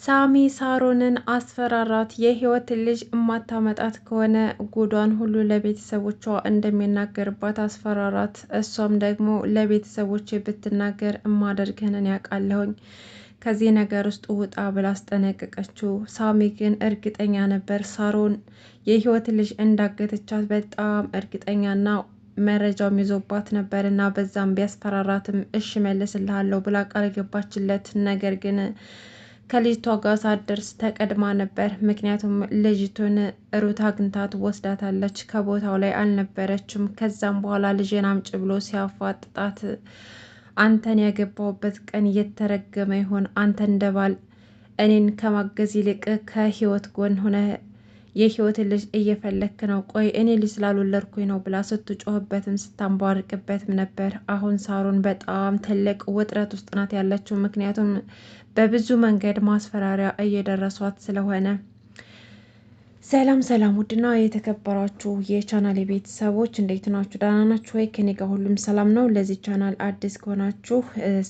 ሳሚ ሳሮንን አስፈራራት። የህይወት ልጅ እማታመጣት ከሆነ ጉዷን ሁሉ ለቤተሰቦቿ እንደሚናገርባት አስፈራራት። እሷም ደግሞ ለቤተሰቦች ብትናገር እማደርግህንን ያውቃለሁኝ ከዚህ ነገር ውስጥ ውጣ ብላ አስጠነቀቀችው። ሳሚ ግን እርግጠኛ ነበር ሳሮን የህይወት ልጅ እንዳገተቻት በጣም እርግጠኛና መረጃውም ይዞባት ነበር እና በዛም ቢያስፈራራትም እሽ መልስልሃለሁ ብላ ቃል ገባችለት። ነገር ግን ከልጅቷ ጋር ሳትደርስ ተቀድማ ነበር። ምክንያቱም ልጅቱን ሩት አግኝታት ወስዳታለች። ከቦታው ላይ አልነበረችም። ከዛም በኋላ ልጄን አምጪ ብሎ ሲያፋጥጣት አንተን ያገባውበት ቀን እየተረገመ ይሆን? አንተ እንደባል እኔን ከማገዝ ይልቅ ከህይወት ጎን ሆነ የህይወት ልጅ እየፈለክ ነው? ቆይ እኔ ልጅ ስላልወለድኩኝ ነው ብላ ስትጮህበትም ስታንቧርቅበትም ነበር። አሁን ሳሮን በጣም ትልቅ ውጥረት ውስጥ ናት ያለችው። ምክንያቱም በብዙ መንገድ ማስፈራሪያ እየደረሷት ስለሆነ። ሰላም ሰላም! ውድና የተከበራችሁ የቻናል ቤተሰቦች እንዴት ናችሁ? ደህና ናችሁ ወይ? ከኔ ጋር ሁሉም ሰላም ነው። ለዚህ ቻናል አዲስ ከሆናችሁ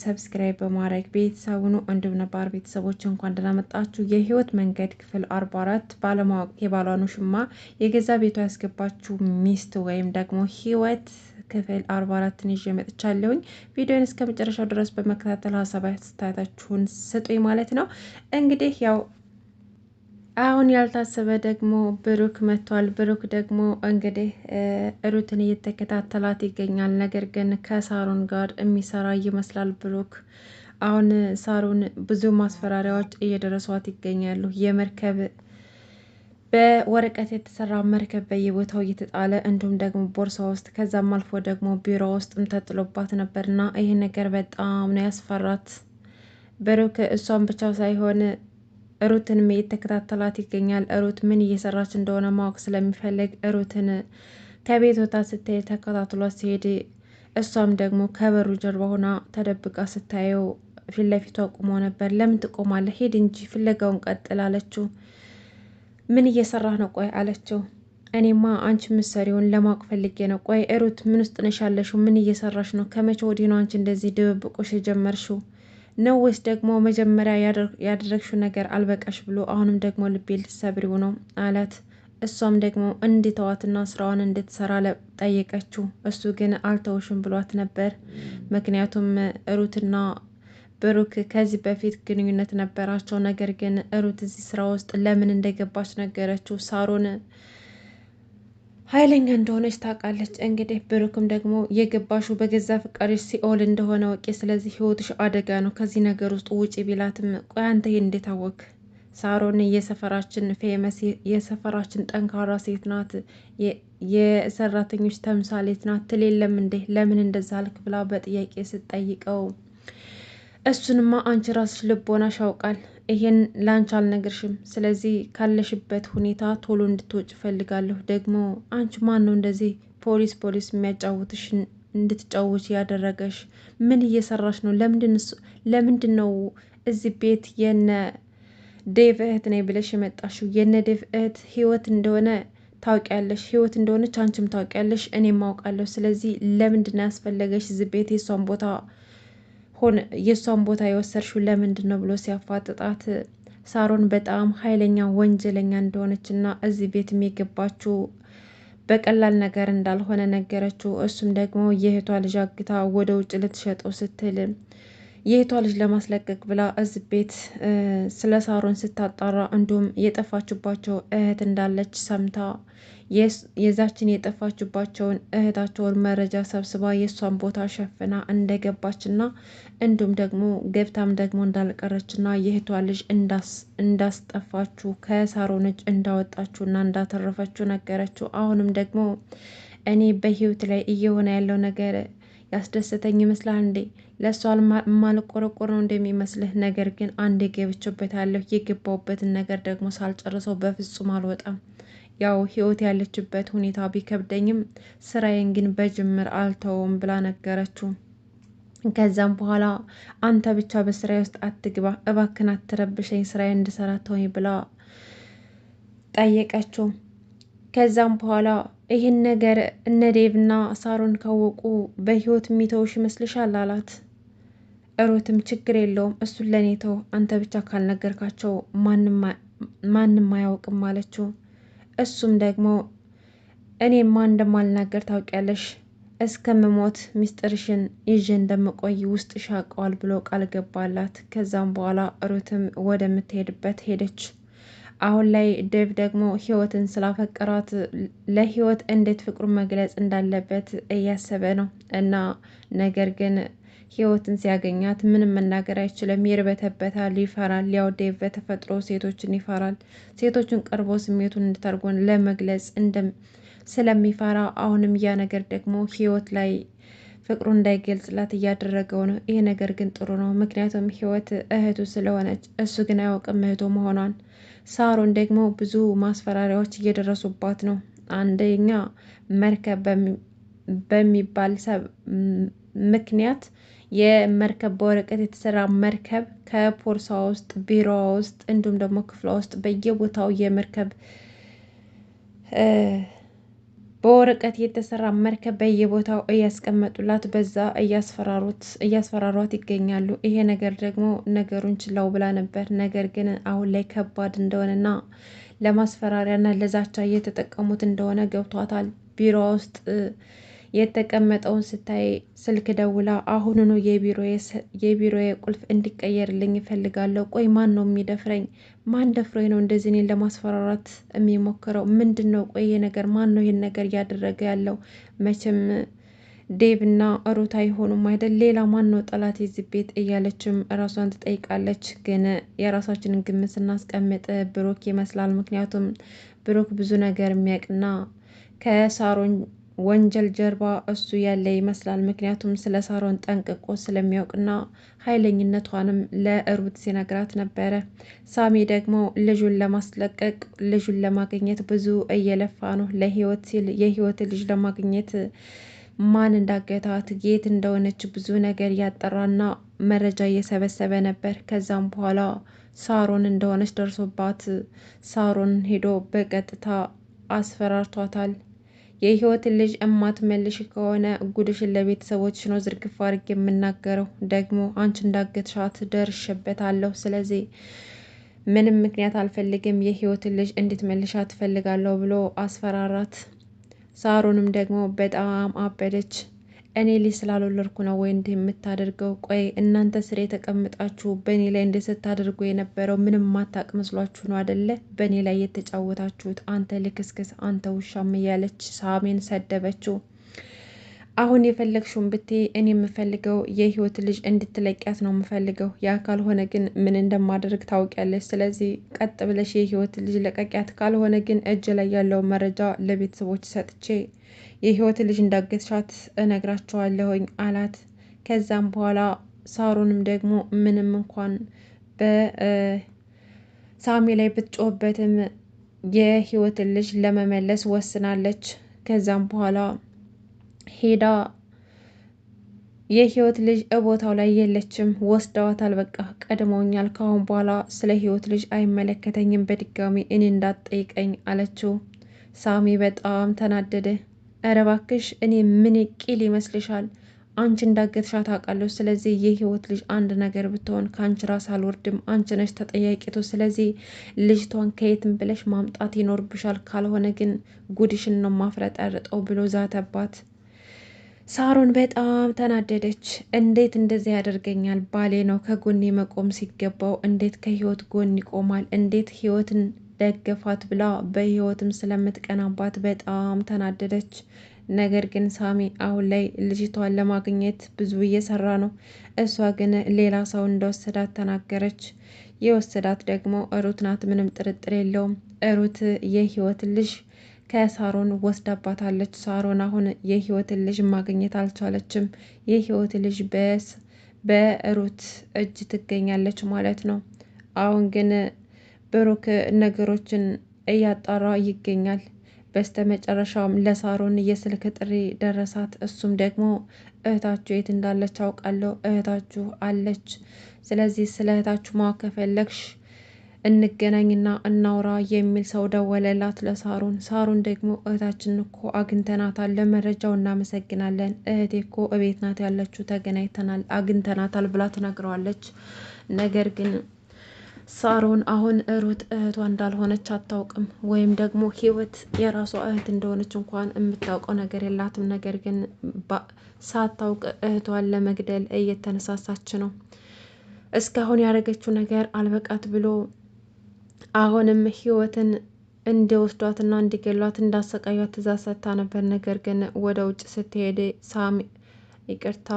ሰብስክራይብ በማድረግ ቤተሰቡ ነው። እንዲሁም ነባር ቤተሰቦች እንኳን ደህና መጣችሁ። የህይወት መንገድ ክፍል 44 ባለማወቅ የባሏን ውሽማ የገዛ ቤቷ ያስገባችሁ ሚስት ወይም ደግሞ ህይወት ክፍል 44ን ይዤ መጥቻለሁኝ። ቪዲዮን እስከ መጨረሻው ድረስ በመከታተል ሀሳብ አስተያየታችሁን ስጡኝ ማለት ነው። እንግዲህ ያው አሁን ያልታሰበ ደግሞ ብሩክ መጥቷል። ብሩክ ደግሞ እንግዲህ ሩትን እየተከታተላት ይገኛል። ነገር ግን ከሳሮን ጋር የሚሰራ ይመስላል ብሩክ። አሁን ሳሮን ብዙ ማስፈራሪያዎች እየደረሷት ይገኛሉ። የመርከብ በወረቀት የተሰራ መርከብ በየቦታው እየተጣለ እንዲሁም ደግሞ ቦርሳ ውስጥ ከዛም አልፎ ደግሞ ቢሮ ውስጥም ተጥሎባት ነበርና ይህ ነገር በጣም ነው ያስፈራት ብሩክ። እሷን ብቻ ሳይሆን ሩትንም እየተከታተላት ይገኛል። ሩት ምን እየሰራች እንደሆነ ማወቅ ስለሚፈልግ ሩትን ከቤት ወጣ ስትሄድ ተከታትሏት ሲሄድ እሷም ደግሞ ከበሩ ጀርባ ሆና ተደብቃ ስታየው ፊት ለፊቷ ቁሞ ነበር። ለምን ትቆማለህ? ሄድ እንጂ ፍለጋውን ቀጥል አለችው። ምን እየሰራህ ነው? ቆይ አለችው። እኔማ አንቺ ምሰሪውን ለማወቅ ፈልጌ ነው። ቆይ ሩት ምን ውስጥ ነሽ ያለሽው? ምን እየሰራሽ ነው? ከመቼ ወዲህ ነው አንቺ እንደዚህ ድብብቆሽ የጀመርሽው ነው? ወይስ ደግሞ መጀመሪያ ያደረግሽው ነገር አልበቃሽ ብሎ አሁንም ደግሞ ልቤ ልትሰብሪው ነው አላት። እሷም ደግሞ እንድተዋትና ስራዋን እንድትሰራ ጠየቀችው። እሱ ግን አልተውሽም ብሏት ነበር። ምክንያቱም ሩትና ብሩክ ከዚህ በፊት ግንኙነት ነበራቸው። ነገር ግን ሩት እዚህ ስራ ውስጥ ለምን እንደገባች ነገረችው። ሳሮን ኃይለኛ እንደሆነች ታውቃለች። እንግዲህ ብሩክም ደግሞ የገባሹ በገዛ ፍቃድሽ ሲኦል እንደሆነ ወቂ፣ ስለዚህ ህይወትሽ አደጋ ነው፣ ከዚህ ነገር ውስጥ ውጪ ቢላትም ቆይ አንተ ይሄን እንዴት አወቅ? ሳሮን የሰፈራችን ፌመስ የሰፈራችን ጠንካራ ሴት ናት፣ የሰራተኞች ተምሳሌት ናት ትል የለም እንዴ? ለምን እንደዛ አልክ ብላ በጥያቄ ስትጠይቀው እሱንማ አንቺ ራስሽ ልቦናሽ ያውቃል። ይሄን ላንቺ አልነግርሽም። ስለዚህ ካለሽበት ሁኔታ ቶሎ እንድትወጭ ፈልጋለሁ። ደግሞ አንቺ ማን ነው እንደዚህ ፖሊስ የሚያጫውትሽ እንድትጫወች ያደረገሽ? ምን እየሰራሽ ነው? ለምንድን ነው እዚህ ቤት የነ ዴቭ እህት ነኝ ብለሽ የመጣሽው? የነ ዴቭ እህት ህይወት እንደሆነ ታውቂያለሽ። ህይወት እንደሆነች አንቺም ታውቂያለሽ፣ እኔም አውቃለሁ። ስለዚህ ለምንድን ነው ያስፈለገሽ እዚህ ቤት የእሷን ቦታ የወሰድሽው ለምንድን ነው ብሎ ሲያፋጥጣት ሳሮን በጣም ኃይለኛ ወንጀለኛ እንደሆነች እና እዚህ ቤት የገባችው በቀላል ነገር እንዳልሆነ ነገረችው። እሱም ደግሞ የእህቷ ልጅ አግታ ወደ ውጭ ልትሸጠው ስትል የእህቷ ልጅ ለማስለቀቅ ብላ እዚህ ቤት ስለ ሳሮን ስታጣራ እንዲሁም የጠፋችባቸው እህት እንዳለች ሰምታ የዛችን የጠፋችባቸውን እህታቸውን መረጃ ሰብስባ የእሷን ቦታ ሸፍና እንደገባችና እንዲሁም ደግሞ ገብታም ደግሞ እንዳልቀረችና የእህቷ ልጅ እንዳስጠፋችሁ ከሳሮን እጅ እንዳወጣችሁና እንዳተረፈችው ነገረችው። አሁንም ደግሞ እኔ በህይወት ላይ እየሆነ ያለው ነገር ያስደሰተኝ ይመስላል እንዴ? ለእሷ ማልቆረቆር ነው እንደሚመስልህ? ነገር ግን አንዴ ገብቼበታለሁ። የገባሁበትን ነገር ደግሞ ሳልጨርሰው በፍጹም አልወጣም። ያው ህይወት ያለችበት ሁኔታ ቢከብደኝም ስራዬን ግን በጅምር አልተውም ብላ ነገረችው። ከዛም በኋላ አንተ ብቻ በስራዬ ውስጥ አትግባ እባክን፣ አትረብሸኝ፣ ስራዬን እንድሰራ ተወኝ ብላ ጠየቀችው። ከዛም በኋላ ይህን ነገር እነ ዴቭና ሳሮን ካወቁ በህይወት የሚተውሽ ይመስልሻል አላት። ሩትም ችግር የለውም እሱን ለኔ ተው፣ አንተ ብቻ ካልነገርካቸው ማንም አያውቅም አለችው። እሱም ደግሞ እኔማ እንደማልናገር ታውቂያለሽ፣ እስከምሞት ሚስጥርሽን ይዤ እንደምቆይ ውስጥ ሻቀዋል ብሎ ቃል ገባላት። ከዛም በኋላ ሩትም ወደምትሄድበት ሄደች። አሁን ላይ ዴቭ ደግሞ ህይወትን ስላፈቀራት ለህይወት እንዴት ፍቅሩን መግለጽ እንዳለበት እያሰበ ነው እና ነገር ግን ህይወትን ሲያገኛት ምንም መናገር አይችልም። ይርበተበታል፣ ይፈራል። ያው ዴቭ በተፈጥሮ ሴቶችን ይፈራል። ሴቶችን ቀርቦ ስሜቱን እንድታርጎን ለመግለጽ ስለሚፈራ አሁንም ያ ነገር ደግሞ ህይወት ላይ ፍቅሩን እንዳይገልጽላት እያደረገው ነው። ይሄ ነገር ግን ጥሩ ነው፣ ምክንያቱም ህይወት እህቱ ስለሆነች፣ እሱ ግን አያውቅም እህቱ መሆኗን። ሳሮን ደግሞ ብዙ ማስፈራሪያዎች እየደረሱባት ነው። አንደኛ መርከብ በሚባል ምክንያት የመርከብ በወረቀት የተሰራ መርከብ ከፖርሳ ውስጥ፣ ቢሮዋ ውስጥ እንዲሁም ደግሞ ክፍሏ ውስጥ በየቦታው የመርከብ በወረቀት የተሰራ መርከብ በየቦታው እያስቀመጡላት በዛ እያስፈራሯት ይገኛሉ። ይሄ ነገር ደግሞ ነገሩን ችላው ብላ ነበር። ነገር ግን አሁን ላይ ከባድ እንደሆነና ለማስፈራሪያና ለዛቻ እየተጠቀሙት እንደሆነ ገብቷታል። ቢሮ ውስጥ የተቀመጠውን ስታይ ስልክ ደውላ አሁኑኑ የቢሮዬ ቁልፍ እንዲቀየርልኝ ይፈልጋለሁ። ቆይ ማን ነው የሚደፍረኝ? ማን ደፍሮኝ ነው እንደዚህ እኔን ለማስፈራራት የሚሞክረው? ምንድን ነው? ቆይ ነገር ማን ነው ይህን ነገር እያደረገ ያለው? መቼም ዴቭ እና ሩት አይሆኑም አይደል? ሌላ ማን ነው ጠላት የዚህ ቤት? እያለችም እራሷን ትጠይቃለች። ግን የራሳችንን ግምት ስናስቀምጥ ብሩክ ይመስላል። ምክንያቱም ብሩክ ብዙ ነገር የሚያውቅና ከሳሮን ወንጀል ጀርባ እሱ ያለ ይመስላል። ምክንያቱም ስለ ሳሮን ጠንቅቆ ስለሚያውቅና ኃይለኝነቷንም ለሩት ሲነግራት ነበረ። ሳሚ ደግሞ ልጁን ለማስለቀቅ ልጁን ለማግኘት ብዙ እየለፋ ነው። ለህይወት ሲል የህይወት ልጅ ለማግኘት ማን እንዳገታት የት እንደሆነች ብዙ ነገር እያጠራና መረጃ እየሰበሰበ ነበር። ከዛም በኋላ ሳሮን እንደሆነች ደርሶባት ሳሮን ሄዶ በቀጥታ አስፈራርቷታል። የህይወትን ልጅ እማትመልሽ ከሆነ ጉድሽን ለቤተሰቦች ነው ዝርግፍ አድርጌ የምናገረው። ደግሞ አንቺ እንዳገትሻት ደርሼበታለሁ። ስለዚህ ምንም ምክንያት አልፈልግም፣ የህይወትን ልጅ እንድትመልሻት ትፈልጋለሁ ብሎ አስፈራራት። ሳሮንም ደግሞ በጣም አበደች። እኔ ልጅ ስላልወለድኩ ነው ወይ እንዲህ የምታደርገው? ቆይ እናንተ ስሬ የተቀምጣችሁ በእኔ ላይ እንደ ስታደርጉ የነበረው ምንም ማታቅ መስሏችሁ ነው አደለ? በእኔ ላይ የተጫወታችሁት። አንተ ልክስክስ፣ አንተ ውሻም እያለች ሳሜን ሰደበችው። አሁን የፈለግሽውን ብትይ እኔ የምፈልገው የህይወት ልጅ እንድትለቂያት ነው የምፈልገው። ያ ካልሆነ ግን ምን እንደማደርግ ታውቂያለሽ። ስለዚህ ቀጥ ብለሽ የህይወት ልጅ ለቀቂያት፣ ካልሆነ ግን እጅ ላይ ያለው መረጃ ለቤተሰቦች ሰጥቼ የህይወት ልጅ እንዳገትሻት እነግራቸዋለሁኝ አላት። ከዛም በኋላ ሳሮንም ደግሞ ምንም እንኳን በሳሚ ላይ ብትጮህበትም የህይወትን ልጅ ለመመለስ ወስናለች። ከዛም በኋላ ሄዳ የህይወት ልጅ ቦታው ላይ የለችም፣ ወስደዋታል። በቃ ቀድመውኛል፣ ካሁን በኋላ ስለ ህይወት ልጅ አይመለከተኝም፣ በድጋሚ እኔ እንዳትጠይቀኝ አለችው። ሳሚ በጣም ተናደደ። እረ እባክሽ እኔ ምን ቂል ይመስልሻል? አንቺ እንዳገትሻት አውቃለሁ። ስለዚህ የህይወት ልጅ አንድ ነገር ብትሆን ከአንቺ ራስ አልወርድም፣ አንቺ ነሽ ተጠያቂቱ። ስለዚህ ልጅቷን ከየትም ብለሽ ማምጣት ይኖርብሻል፣ ካልሆነ ግን ጉድሽን ነው ማፍረጠርጠው ብሎ ዛተባት። ሳሮን በጣም ተናደደች። እንዴት እንደዚህ ያደርገኛል? ባሌ ነው ከጎኔ መቆም ሲገባው እንዴት ከህይወት ጎን ይቆማል? እንዴት ህይወትን ደገፋት ብላ በህይወትም ስለምትቀናባት በጣም ተናደደች። ነገር ግን ሳሚ አሁን ላይ ልጅቷን ለማግኘት ብዙ እየሰራ ነው። እሷ ግን ሌላ ሰው እንደወሰዳት ተናገረች። የወሰዳት ደግሞ ሩት ናት፣ ምንም ጥርጥር የለውም። ሩት የህይወት ልጅ ከሳሮን ወስዳባታለች። ሳሮን አሁን የህይወትን ልጅ ማግኘት አልቻለችም። የህይወት ልጅ በሩት እጅ ትገኛለች ማለት ነው። አሁን ግን ብሩክ ነገሮችን እያጣራ ይገኛል። በስተመጨረሻም ለሳሮን የስልክ ጥሪ ደረሳት። እሱም ደግሞ እህታችሁ የት እንዳለች አውቃለሁ፣ እህታችሁ አለች። ስለዚህ ስለ እህታችሁ ማወቅ ከፈለግሽ እንገናኝና እናውራ የሚል ሰው ደወለላት ለሳሩን። ሳሩን ደግሞ እህታችን እኮ አግኝተናታል፣ ለመረጃው እናመሰግናለን፣ እህቴ እኮ እቤት ናት ያለችው፣ ተገናኝተናል፣ አግኝተናታል ብላ ትነግረዋለች። ነገር ግን ሳሮን አሁን ሩት እህቷ እንዳልሆነች አታውቅም፣ ወይም ደግሞ ህይወት የራሷ እህት እንደሆነች እንኳን የምታውቀው ነገር የላትም። ነገር ግን ሳታውቅ እህቷን ለመግደል እየተነሳሳች ነው። እስካሁን ያደረገችው ነገር አልበቃት ብሎ አሁንም ህይወትን እንዲወስዷትና እንዲገሏት እንዳሰቃያት ትእዛዝ ሰጥታ ነበር። ነገር ግን ወደ ውጭ ስትሄድ ይቅርታ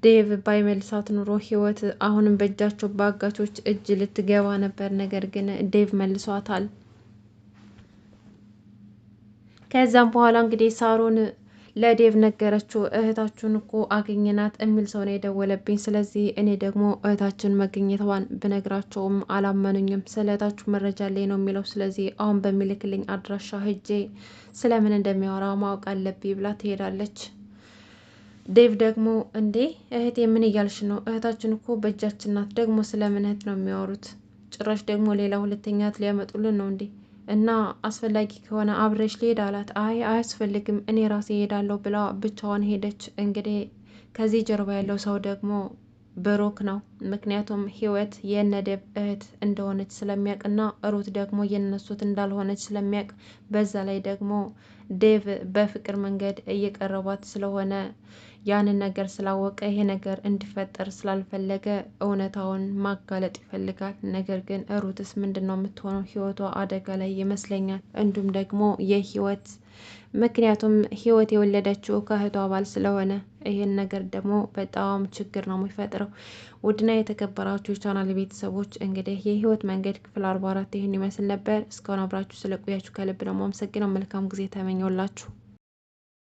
ዴቭ ባይመልሳት ኑሮ ህይወት አሁንም በእጃቸው በአጋቾች እጅ ልትገባ ነበር። ነገር ግን ዴቭ መልሷታል። ከዛም በኋላ እንግዲህ ሳሮን ለዴቭ ነገረችው። እህታችሁን እኮ አገኘናት የሚል ሰው ነው የደወለብኝ። ስለዚህ እኔ ደግሞ እህታችን መገኘቷን ብነግራቸውም አላመኑኝም። ስለ እህታችሁ መረጃ ላይ ነው የሚለው። ስለዚህ አሁን በሚልክልኝ አድራሻ ሄጄ ስለምን እንደሚያወራ ማወቅ አለብኝ ብላ ትሄዳለች። ዴቭ ደግሞ እንዴ እህቴ ምን እያልሽ ነው? እህታችን እኮ በእጃችን ናት። ደግሞ ስለምን እህት ነው የሚያወሩት? ጭራሽ ደግሞ ሌላ ሁለተኛ እህት ሊያመጡልን ነው እንዴ? እና አስፈላጊ ከሆነ አብረሽ ልሄድ አላት። አይ አያስፈልግም እኔ ራሴ እሄዳለሁ ብላ ብቻዋን ሄደች። እንግዲህ ከዚህ ጀርባ ያለው ሰው ደግሞ ብሩክ ነው። ምክንያቱም ህይወት የነዴቭ እህት እንደሆነች ስለሚያውቅና ሩት ደግሞ የነሱት እንዳልሆነች ስለሚያውቅ፣ በዛ ላይ ደግሞ ዴቭ በፍቅር መንገድ እየቀረቧት ስለሆነ ያንን ነገር ስላወቀ ይሄ ነገር እንዲፈጠር ስላልፈለገ እውነታውን ማጋለጥ ይፈልጋል። ነገር ግን ሩትስ ምንድን ነው የምትሆነው? ህይወቷ አደጋ ላይ ይመስለኛል። እንዲሁም ደግሞ የህይወት ምክንያቱም ህይወት የወለደችው ከእህቷ ባል ስለሆነ ይህን ነገር ደግሞ በጣም ችግር ነው የሚፈጥረው። ውድና የተከበራችሁ የቻናል ቤተሰቦች እንግዲህ የህይወት መንገድ ክፍል 44 ይህን ይመስል ነበር። እስካሁን አብራችሁ ስለቆያችሁ ከልብ ነው የማመሰግነው። መልካም ጊዜ ተመኘውላችሁ።